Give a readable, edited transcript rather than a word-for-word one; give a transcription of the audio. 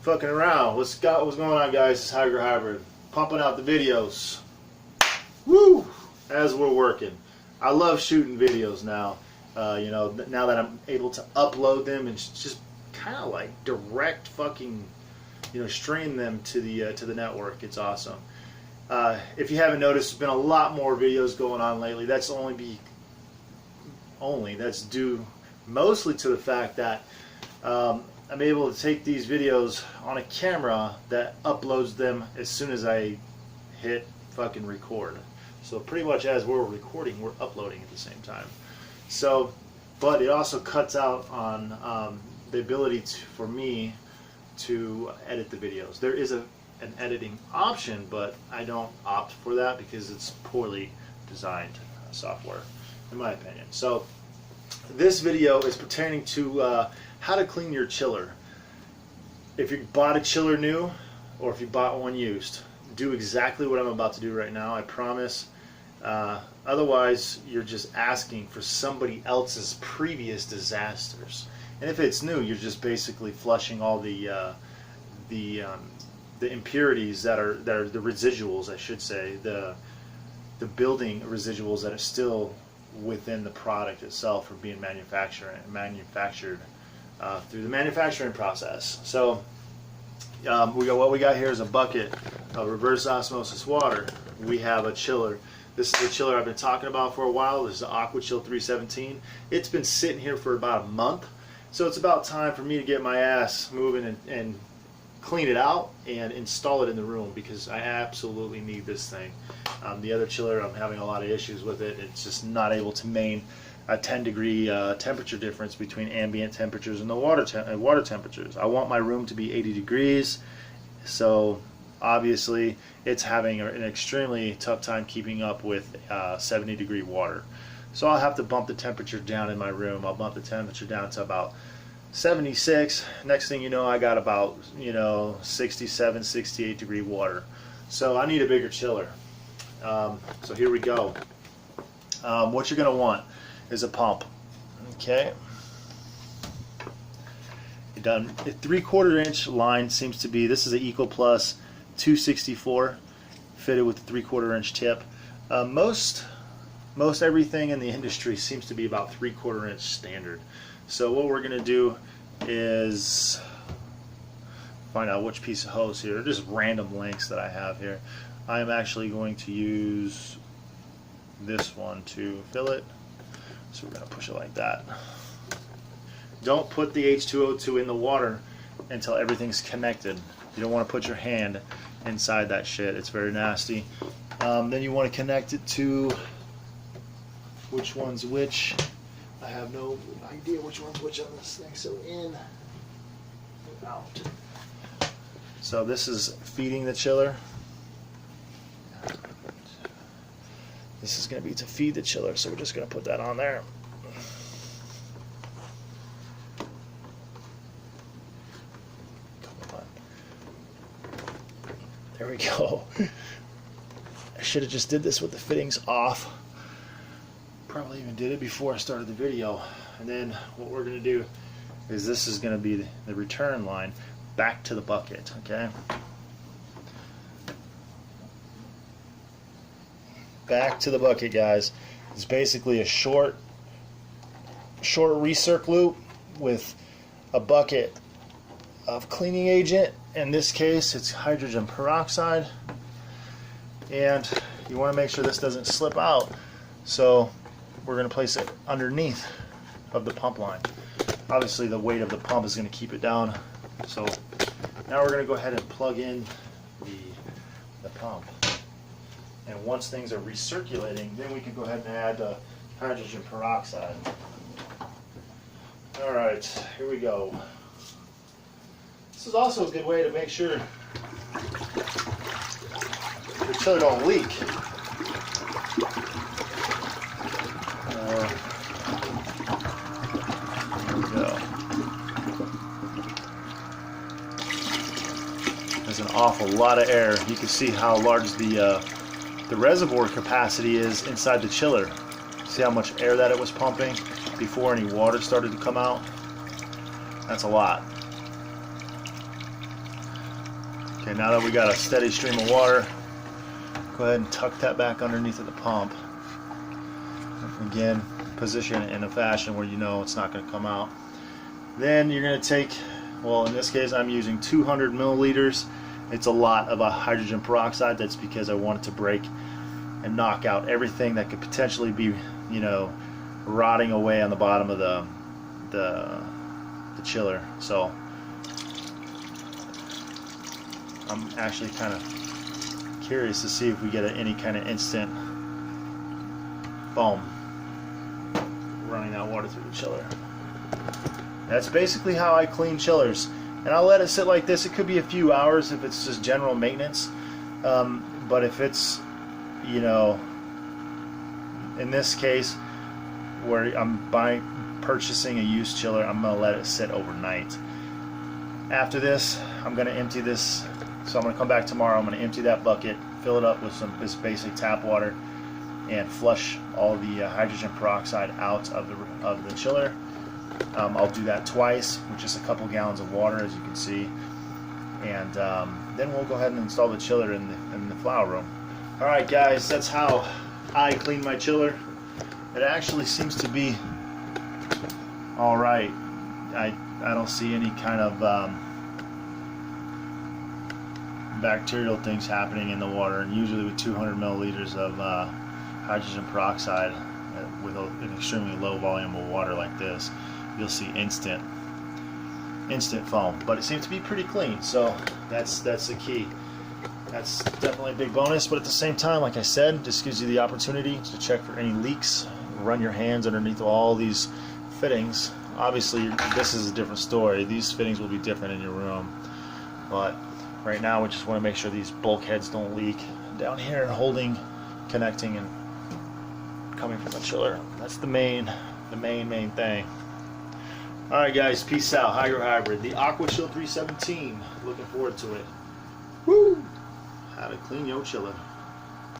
fucking around. What's going on, guys? It's Hydro Hybrid, pumping out the videos. Woo! As we're working. I love shooting videos now. You know, now that I'm able to upload them and just kind of like direct fucking, you know, stream them to the network. It's awesome. If you haven't noticed, there's been a lot more videos going on lately. That's that's due mostly to the fact that I'm able to take these videos on a camera that uploads them as soon as I hit fucking record. So pretty much as we're recording, we're uploading at the same time. So, but it also cuts out on the ability for me to edit the videos. There is an editing option, but I don't opt for that because it's poorly designed software, in my opinion. So this video is pertaining to how to clean your chiller. If you bought a chiller new or if you bought one used, do exactly what I'm about to do right now, I promise. Otherwise, you're just asking for somebody else's previous disasters. And if it's new, you're just basically flushing all the impurities that are the residuals, I should say, the building residuals that are still within the product itself, or being manufactured through the manufacturing process. So what we got here is a bucket of reverse osmosis water. We have a chiller. This is the chiller I've been talking about for a while. This is the AquaChill 317. It's been sitting here for about a month, so it's about time for me to get my ass moving and clean it out and install it in the room, because I absolutely need this thing. The other chiller, I'm having a lot of issues with it. It's just not able to maintain a 10-degree temperature difference between ambient temperatures and the water temperatures. I want my room to be 80 degrees, so obviously it's having an extremely tough time keeping up with 70-degree water. So I'll have to bump the temperature down in my room. I'll bump the temperature down to about 76. Next thing you know, I got about 67, 68 degree water. So I need a bigger chiller. So here we go. What you're going to want is a pump. Okay. You're done. A 3/4 inch line seems to be, this is an Eco Plus 264 fitted with a 3/4 inch tip. Most everything in the industry seems to be about 3/4 inch standard. So what we're going to do is find out which piece of hose here, just random lengths that I have here. I am actually going to use this one to fill it. So we're going to push it like that. Don't put the H2O2 in the water until everything's connected. You don't want to put your hand inside that shit. It's very nasty. Then you want to connect it to which one's which. I have no idea which one's which on this thing. So in, out. So this is feeding the chiller. This is going to be to feed the chiller, so we're just going to put that on there. Come on. There we go. I should have just did this with the fittings off. Probably even did it before I started the video. And then what we're going to do is this is going to be the return line back to the bucket. Okay. Back to the bucket, guys. It's basically a short recirc loop with a bucket of cleaning agent. In this case, it's hydrogen peroxide, and you want to make sure this doesn't slip out. So we're going to place it underneath of the pump line. Obviously, the weight of the pump is going to keep it down. So now we're going to go ahead and plug in the pump. And once things are recirculating, then we can go ahead and add hydrogen peroxide. Alright, here we go. This is also a good way to make sure your chiller don't leak. There we go. There's an awful lot of air. You can see how large the reservoir capacity is inside the chiller. See how much air that it was pumping before any water started to come out? That's a lot. Okay, now that we got a steady stream of water, go ahead and tuck that back underneath of the pump. Again, position it in a fashion where you know it's not going to come out. Then you're going to take, well, in this case I'm using 200 milliliters. It's a lot of a hydrogen peroxide. That's because I want it to break and knock out everything that could potentially be, you know, rotting away on the bottom of the chiller. So I'm actually kind of curious to see if we get any kind of instant foam running that water through the chiller. That's basically how I clean chillers, and I'll let it sit like this. It could be a few hours if it's just general maintenance, but if it's, you know, in this case where I'm purchasing a used chiller, I'm going to let it sit overnight. After this, I'm going to empty this. So I'm going to come back tomorrow. I'm going to empty that bucket, fill it up with this basic tap water, and flush all the hydrogen peroxide out of the chiller. I'll do that twice with just a couple gallons of water, as you can see, and then we'll go ahead and install the chiller in the flower room. All right, guys, that's how I clean my chiller. It actually seems to be all right. I don't see any kind of bacterial things happening in the water, and usually with 200 milliliters of hydrogen peroxide with an extremely low volume of water like this, you'll see instant foam. But it seems to be pretty clean, so that's the key. That's definitely a big bonus, but at the same time, like I said, this gives you the opportunity to check for any leaks, run your hands underneath all these fittings. Obviously, this is a different story. These fittings will be different in your room, but right now we just want to make sure these bulkheads don't leak down here, holding, connecting, and coming from the chiller. That's the main thing. All right, guys, peace out. Hydro Hybrid, the Aqua Chill 317. Looking forward to it. Woo! How to clean your chiller.